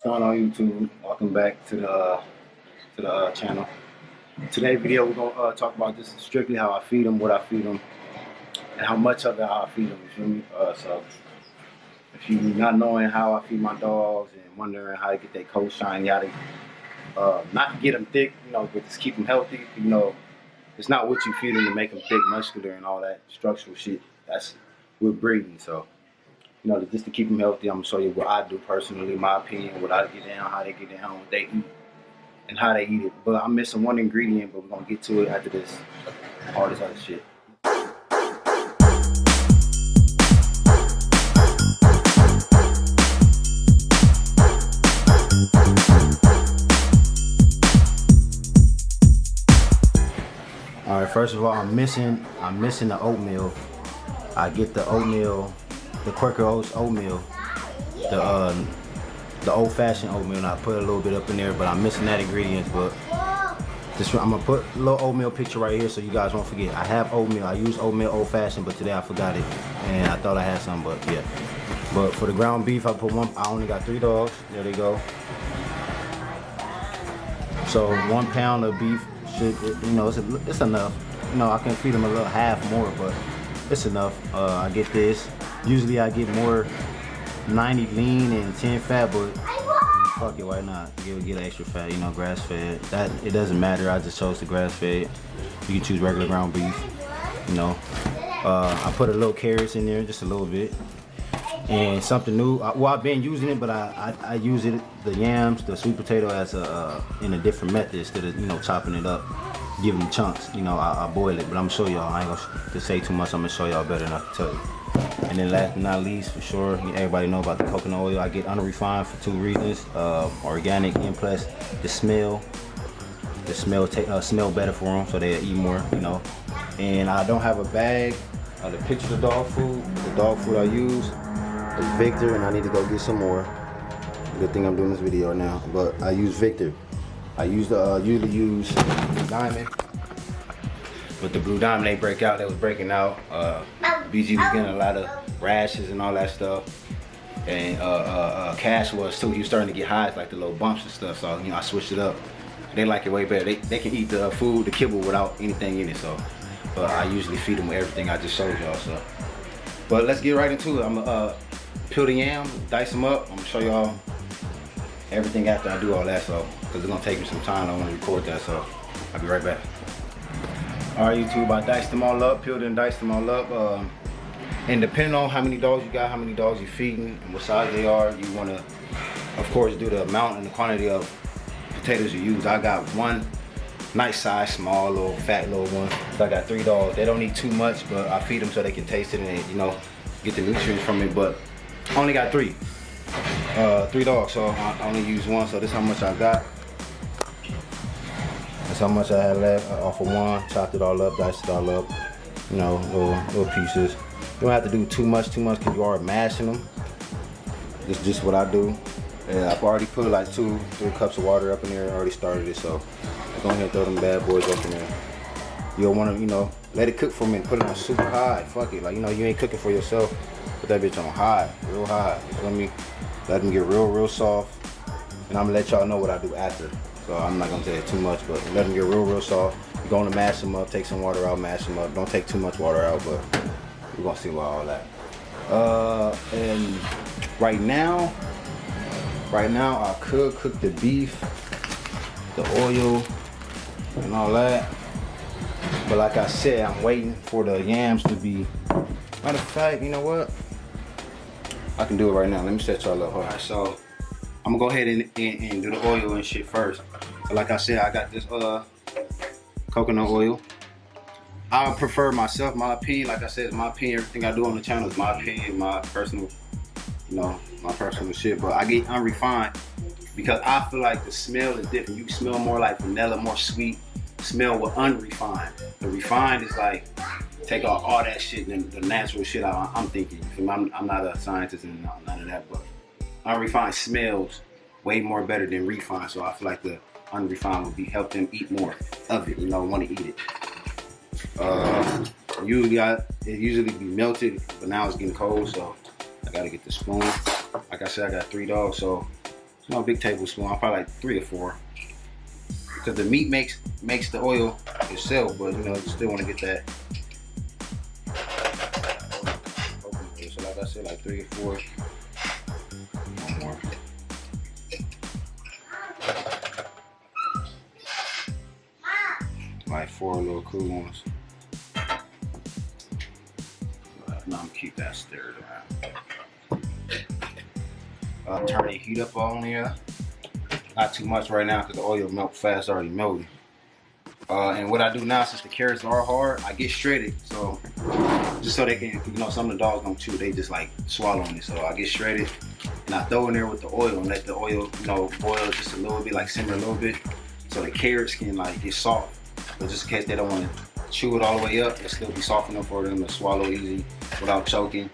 What's going on YouTube? Welcome back to the channel. Today's video we're gonna talk about just strictly how I feed them, what I feed them, and how much of it how I feed them. You feel me? So if you're not knowing how I feed my dogs and wondering how to get their coat shiny, how to not get them thick, but just keep them healthy. It's not what you feed them to make them thick, muscular, and all that structural shit. That's with breeding. So. Just to keep them healthy, I'm gonna show you what I do personally, my opinion, what I get down, how they get down, what they eat, and how they eat it. But I'm missing one ingredient, but we're gonna get to it after this, all this other shit. All right, first of all, I'm missing the oatmeal. I get the oatmeal. The Quaker Oats oatmeal, the old-fashioned oatmeal, and I put a little bit up in there, but I'm missing that ingredient. But I'm gonna put a little oatmeal picture right here so you guys won't forget. I have oatmeal. I use oatmeal old-fashioned, but today I forgot it, and I thought I had some, but yeah. But for the ground beef, I put one. I only got 3 dogs. There they go. So 1 pound of beef should, it's enough. I can feed them a little half more, but it's enough. I get this. Usually I get more 90 lean and 10 fat, but fuck it, why not? Get extra fat, grass fed. It doesn't matter. I just chose the grass fed. You can choose regular ground beef. I put a little carrots in there, just a little bit, and something new. Well, I've been using it, but I use it the yams, the sweet potato as in a different method instead of chopping it up, giving them chunks. I boil it, but I'm gonna show y'all. I ain't gonna to say too much. I'm gonna show y'all better than I can tell you. And then last but not least, for sure, everybody know about the coconut oil. I get unrefined for 2 reasons: organic, and plus the smell better for them, so they eat more. And I don't have a bag of the picture of dog food. The dog food I use is Victor, and I need to go get some more. Good thing I'm doing this video now, but I use Victor. I usually use Blue Diamond, but the Blue Diamond they break out. They was breaking out. BG was getting a lot of rashes and all that stuff, and Cash was too. He was starting to get hives, like the little bumps and stuff. So I switched it up. They like it way better. They can eat the food, the kibble, without anything in it. So, but I usually feed them with everything I just showed y'all. So, but let's get right into it. I'm gonna peel the yam, dice them up. I'm gonna show y'all everything after I do all that. So, because it's gonna take me some time. I want to record that. So, I'll be right back. All right, YouTube, I diced them all up, peeled and diced them all up. And depending on how many dogs you got, how many dogs you're feeding, and what size they are, you want to, of course, do the amount and the quantity of potatoes you use. I got one nice size, small, little fat little one. So I got 3 dogs. They don't need too much, but I feed them so they can taste it and get the nutrients from it. But I only got 3 dogs, so I only use one. So this is how much I got. That's how much I had left off of one. Chopped it all up, diced it all up. Little pieces. You don't have to do too much because you are mashing them. This is just what I do. And I've already put like 2-3 cups of water up in there. I already started it, so go ahead and throw them bad boys up in there. You don't want to, let it cook for a minute. Put it on super high. Fuck it. You ain't cooking for yourself. Put that bitch on high, real high. You feel me? Let them get real soft. And I'm gonna let y'all know what I do after. So I'm not gonna tell you too much, but let them get real soft. You're gonna mash them up, take some water out, mash them up. Don't take too much water out, but we're gonna see about all that. And right now I could cook the beef, the oil, and all that. But like I said, I'm waiting for the yams to be. Matter of fact, you know what? I can do it right now. Let me set y'all up. All right, so I'm gonna go ahead and do the oil and shit first. But like I said, I got this coconut oil. I prefer myself, my opinion. Like I said, it's my opinion. Everything I do on the channel is my opinion, my personal, my personal shit. But I get unrefined because I feel like the smell is different. You smell more like vanilla, more sweet. Smell with unrefined. The refined is like take out all that shit and the natural shit I'm thinking. I'm not a scientist and none of that, but unrefined smells way more better than refined. So I feel like the unrefined would help them eat more of it. Want to eat it. It usually be melted, but now it's getting cold, so I gotta get the spoon. Like I said, I got 3 dogs, so It's no big tablespoon. Probably like 3 or 4. Because the meat makes the oil itself, but you know, you still want to get that. So like I said, like 3 or 4. One more. Like 4 little cool ones. Now I'm gonna keep that stirred around. Turn the heat up on there. Not too much right now because the oil melt fast, already melted. And what I do now, since the carrots are hard, I get shredded. So just so they can, you know, some of the dogs don't chew, they just like swallowing it. So I get shredded and I throw in there with the oil and let the oil, you know, boil just a little bit, like simmer a little bit, so the carrots can like get soft. But just in case they don't want to chew it all the way up, it'll still be soft enough for them to swallow easy without choking.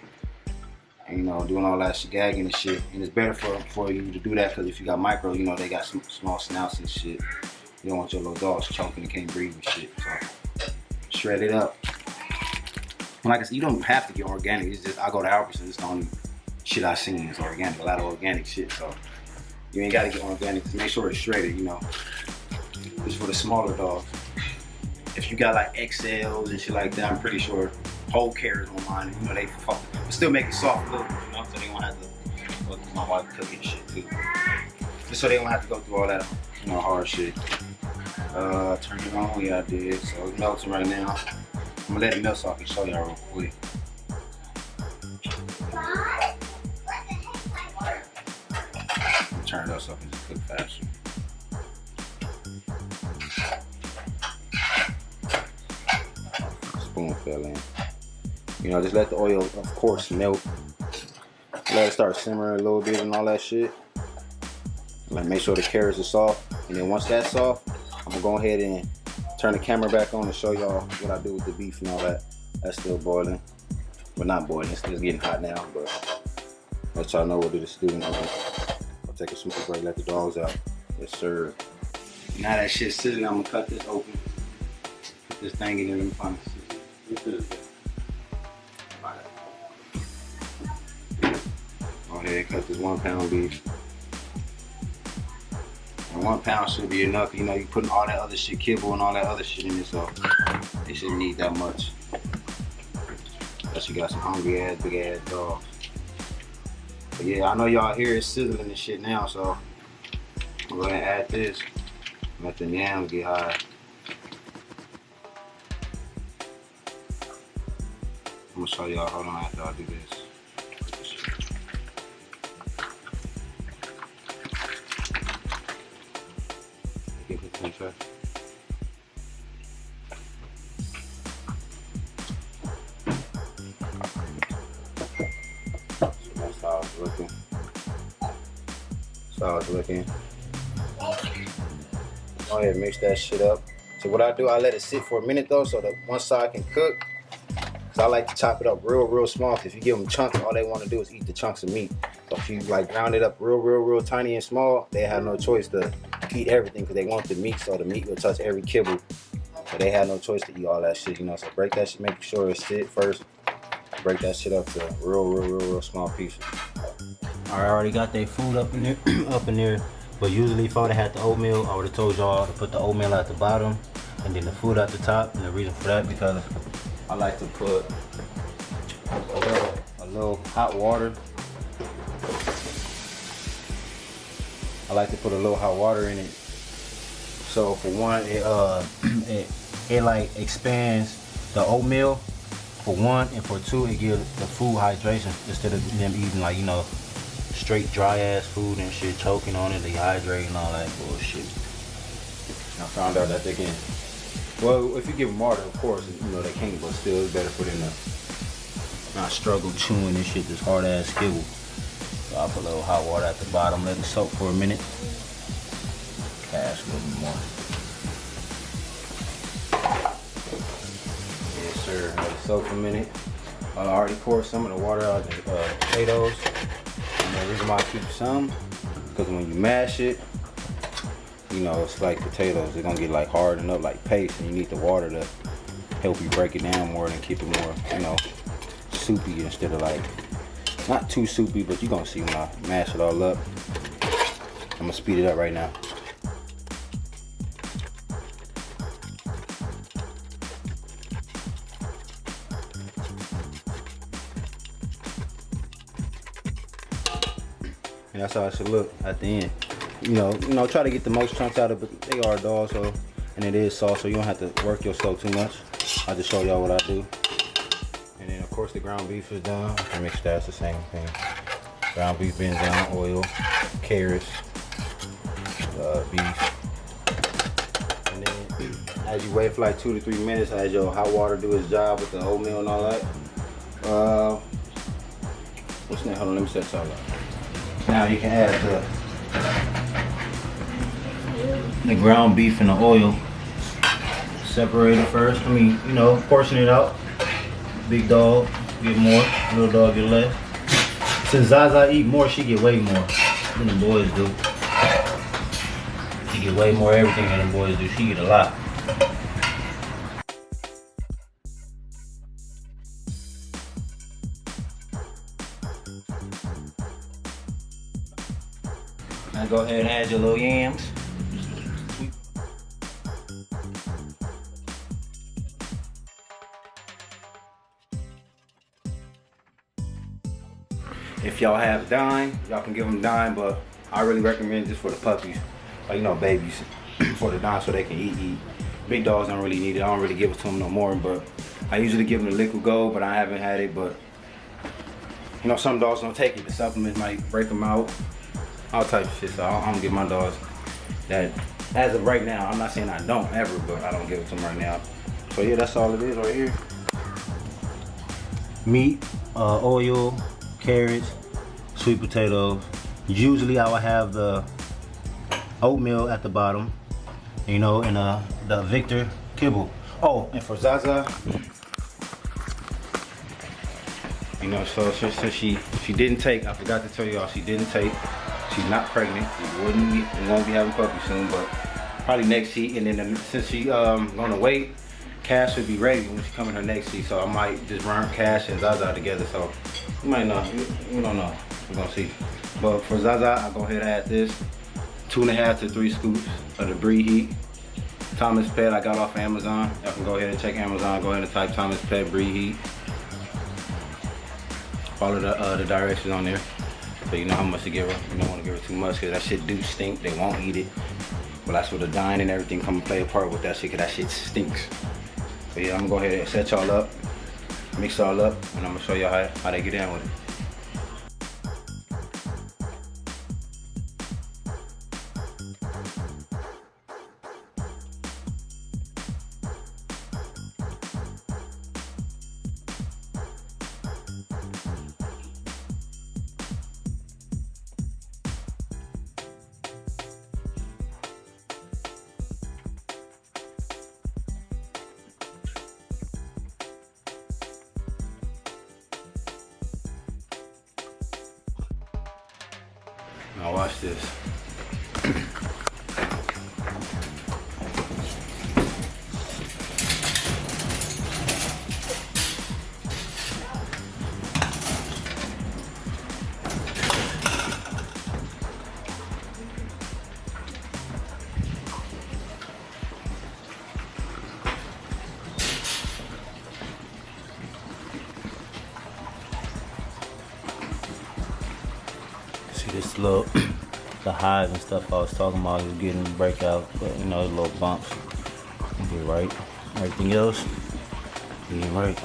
And, you know, doing all that gagging and shit. And it's better for you to do that because if you got micro, you know, they got some small snouts and shit. You don't want your little dogs choking and can't breathe and shit. So shred it up. And like I said, you don't have to get organic. It's just I go to Albertsons. It's the only shit I seen is organic. A lot of organic shit. So you ain't gotta get organic. Just make sure it's shredded. You know, just for the smaller dogs. If you got like XLs and shit like that, I'm pretty sure whole carrots on mine. You know, they still make it soft a little bit, you know, so they don't have to go through my wife cooking shit too. Just so they don't have to go through all that, you know, hard shit. Turn it on, yeah I did. So it's melting right now. I'm gonna let it melt so I can show y'all real quick. Turn it up so I can just cook faster. Spoon fell in. You know, just let the oil, of course, melt. Let it start simmering a little bit and all that shit. Like, make sure the carrots are soft. And then once that's soft, I'm gonna go ahead and turn the camera back on and show y'all what I do with the beef and all that. That's still boiling. Well, not boiling, it's getting hot now, but let y'all know what it is doing. I'll take a small break, let the dogs out. Yes, sir. Now that shit's sizzling, I'm gonna cut this open. Put this thing in there and find it. Go ahead, cut this 1 pound beef. And 1 pound should be enough. You know, you putting all that other shit, kibble and all that other shit in it, so they shouldn't need that much. Unless you got some hungry ass, big ass dogs. But yeah, I know y'all hear it sizzling and shit now, so I'm gonna add this. Let the yams get high. I'm gonna show y'all, hold on, after I do this. Get the temperature. So that's how it's looking. That's how it's looking. Go ahead and mix that shit up. So what I do, I let it sit for a minute though, so that one side can cook. Cause I like to chop it up real small. Cause if you give them chunks, all they want to do is eat the chunks of meat. So if you like round it up real tiny and small, they have no choice to eat everything because they want the meat. So the meat will touch every kibble. So they have no choice to eat all that shit, you know. So break that shit, make sure it's sit first. Break that shit up to real small pieces. All right, I already got their food up in there, But usually before they had the oatmeal, I would have told y'all to put the oatmeal at the bottom and then the food at the top. And the reason for that, because I like to put a little hot water. I like to put a little hot water in it. So for one, it like expands the oatmeal for one, and for two, it gives the food hydration instead of them eating like, you know, straight dry ass food and shit, choking on it, dehydrating and all that bullshit. I found out that they can, well, if you give them water, of course, you know, they can't, but still it's better for them to not struggle chewing this shit, this hard ass kibble. So I'll put a little hot water at the bottom, let it soak for a minute. Cash a little bit more. Yes sir, let it soak for a minute. I already poured some of the water out of the potatoes. And the reason why I keep some, because when you mash it, you know, it's like potatoes. They're gonna get like hardened up like paste, and you need the water to help you break it down more and keep it more, you know, soupy instead of like, not too soupy, but you're gonna see when I mash it all up. I'm gonna speed it up right now. And that's how it should look at the end. You know, try to get the most chunks out of it, but they are dogs, so, and it is soft, so you don't have to work your stove too much. I'll just show y'all what I do. And then of course the ground beef is done. I can mix that, it's the same thing. Ground beef being down, oil, carrots, beef. And then as you wait for like 2 to 3 minutes, as your hot water do its job with the oatmeal and all that. What's that? Hold on, let me set y'all up. Now you can add the ground beef and the oil. Separate it first. I mean, you know, portion it out. Big dog get more, little dog get less. Since Zaza eat more, she get way more than the boys do. She get way more everything than the boys do. She eat a lot. Now go ahead and add your little yams. If y'all have dime, y'all can give them dime, but I really recommend this for the puppies, like, you know, babies, for the dime so they can eat. Big dogs don't really need it. I don't really give it to them no more, but I usually give them the liquid gold, but I haven't had it. But you know, some dogs don't take it. The supplements might break them out, all types of shit. So I'm gonna give my dogs that. As of right now, I'm not saying I don't ever, but I don't give it to them right now. So yeah, that's all it is right here. Meat, oil, carrots, sweet potatoes. Usually I will have the oatmeal at the bottom, you know, and the Victor kibble. Oh, and for Zaza, you know, so since she didn't take, I forgot to tell y'all, she didn't take. She's not pregnant. We won't be having puppies soon, but probably next heat. And then since she gonna wait, Cash should be ready when she come in her next heat. So I might just run Cash and Zaza together. So you might know. We don't know. We're gonna see. But for Zaza, I'll go ahead and add this 2.5 to 3 scoops of the Breed Heat. Thomas Pet I got off Amazon. Y'all can go ahead and check Amazon. Go ahead and type Thomas Pet Breed Heat. Follow the directions on there. So you know how much to give her. You don't want to give her too much because that shit do stink. They won't eat it. But that's where the dine and everything come and play a part with that shit, because that shit stinks. So yeah, I'm gonna go ahead and set y'all up, mix y'all up, and I'm gonna show y'all how they get in with it. Now watch this. See this little, the hives and stuff I was talking about, was getting breakout, but you know, little bumps. Get right. Everything else, get right.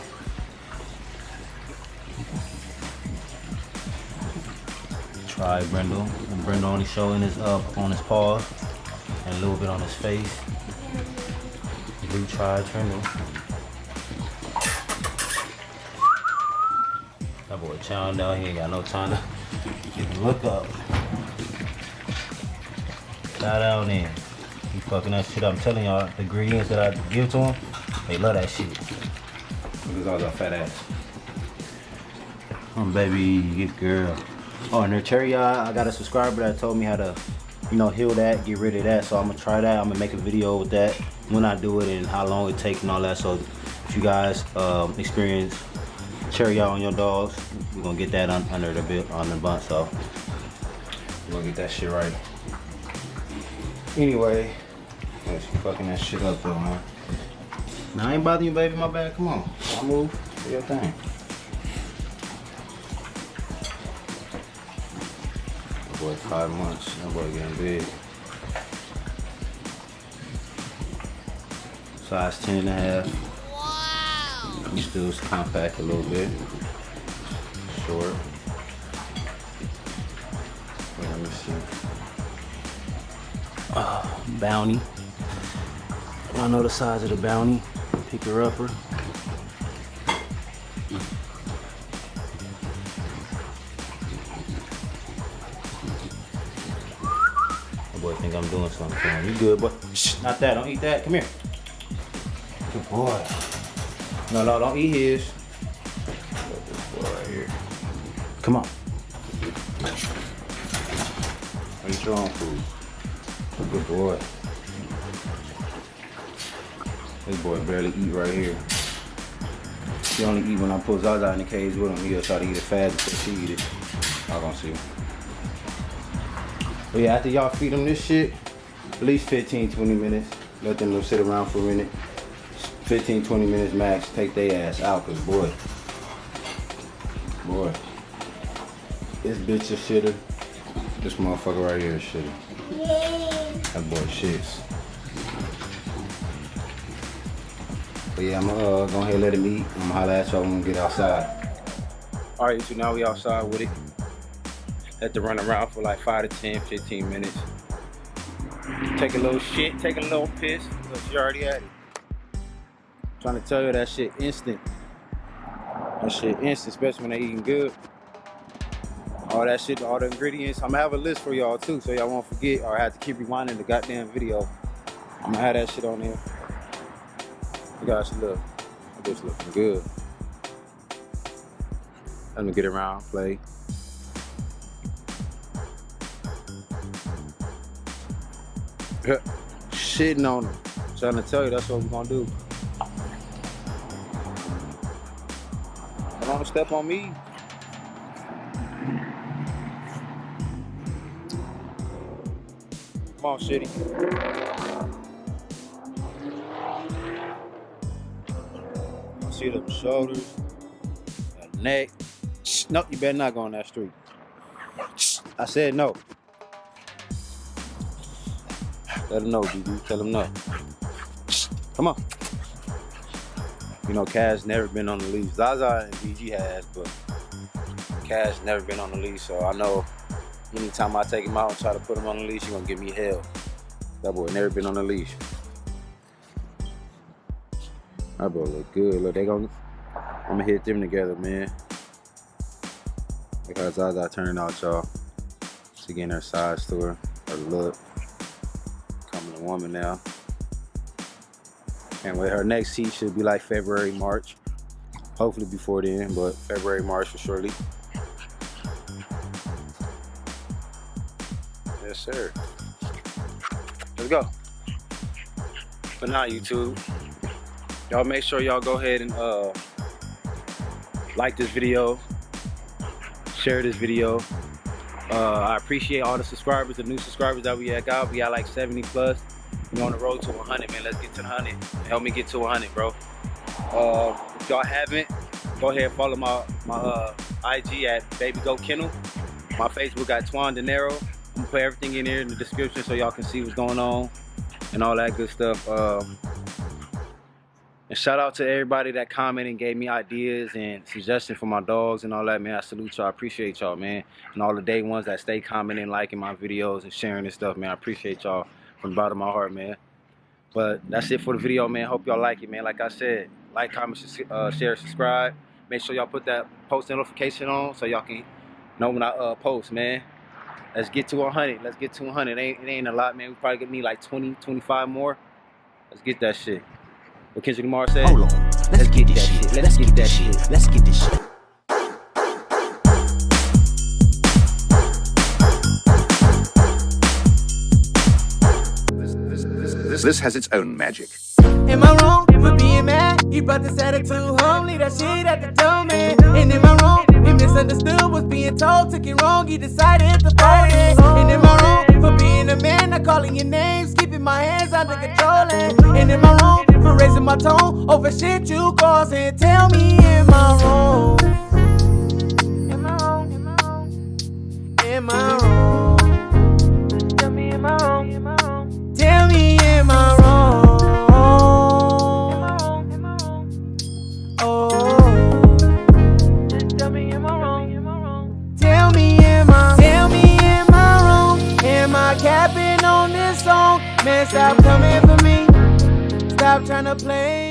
Try Brindle. And Brindle only showing his up on his paws and a little bit on his face. Blue Tri Brindle. That boy chowing down, he ain't got no time to even look up. Lie down in. He fucking that shit up. I'm telling y'all, the ingredients that I give to him, they love that shit. Because I was a fat ass. Oh baby, good girl. Oh, and their cherry eye, I got a subscriber that told me how to, you know, heal that, get rid of that. So I'm gonna try that. I'm gonna make a video with that when I do it and how long it takes and all that. So if you guys experience cherry eye on your dogs, we're gonna get that under the bit on the bun. So we're gonna get that shit right. Anyway, let's fucking that shit up though, man. Now I ain't bothering you, baby. My bad. Come on, I'll move. Do your thing. That boy 5 months. That boy getting big. Size 10.5. Wow. He still compact a little bit. Short. Wait, let me see. Bounty. I know the size of the bounty. Picker upper. That boy think I'm doing something for him. You good, boy? Shh, not that. Don't eat that. Come here. Good boy. No, don't eat his. Got this boy right here. Come on. Eat your own food. Good boy. This boy barely eat right here. He only eat when I put Zaza in the cage with him. He'll try to eat it fast before she eat it. Y'all gonna see. But yeah, after y'all feed them this shit, at least 15-20 minutes. Let them sit around for a minute. 15-20 minutes max. Take their ass out, cause boy, this bitch a shitter. This motherfucker right here is shitter. That boy shits. But yeah, I'm gonna go ahead and let him eat. I'm gonna holler at y'all when we get outside. Alright, so now we outside with it. Had to run around for like 5 to 10, 15 minutes. Take a little shit, take a little piss, but she already had it. Trying to tell you that shit instant. That shit instant, especially when they eating good. All that shit, all the ingredients. I'm gonna have a list for y'all too, so y'all won't forget or have to keep rewinding the goddamn video. I'm gonna have that shit on there. You guys look. That bitch looking good. Let me get around, play. Shitting on them. Trying to tell you that's what we're gonna do. Don't step on me. Come on, shitty. I see the shoulders, that neck. Nope, you better not go on that street. I said no. Let him know, BB. Tell him no. Come on. You know, Cash never been on the leash. Zaza and BG has, but Cash never been on the leash, so I know anytime I take him out and try to put him on the leash, he gonna give me hell. That boy never been on the leash. That boy look good. Look, I'm gonna hit them together, man. Because Zaza turning out, y'all. She getting her size to her look. Becoming a woman now. And with her next heat should be like February, March. Hopefully before then, but February, March for surely. Yes, sir. Let's go. But now, YouTube, y'all make sure y'all go ahead and like this video, share this video. I appreciate all the subscribers, the new subscribers that we got. We got like 70 plus. We're on the road to 100, man. Let's get to 100. Help me get to 100, bro. If y'all haven't, go ahead and follow my IG at Baby Goat Kennel. My Facebook got Twan De Niro. I'm gonna put everything in here in the description so y'all can see what's going on and all that good stuff. And shout out to everybody that commented and gave me ideas and suggestions for my dogs and all that, man. I salute y'all. I appreciate y'all, man. And all the day ones that stay commenting, liking my videos and sharing this stuff, man. I appreciate y'all from the bottom of my heart, man. But that's it for the video, man. Hope y'all like it, man. Like I said, like, comment, share, subscribe. Make sure y'all put that post notification on so y'all can know when I post, man. Let's get to 100. Let's get to 100. It ain't a lot, man. We probably need like 20, 25 more. Let's get that shit. What Kendrick Lamar said? Hold on. Let's get that shit. Let's get that shit. Let's get this shit. This has its own magic. Am I wrong for being mad? You brought this attitude home, leave that shit at the door, man. And am I wrong He misunderstood what's being told, took it wrong, he decided to fold it. And am I wrong for being a man, not calling your names, keeping my hands under control? And am I wrong for raising my tone over shit you causing? Tell me, am I wrong? Am I wrong? Am I wrong? Am I wrong? Tell me, am I wrong? Am I wrong? Tell me, am I wrong? Am I wrong? Am I wrong? Oh. Tell me, am I wrong? Am I wrong? Tell me, am I wrong? Am I capping on this song? Man, stop coming for me. Stop trying to play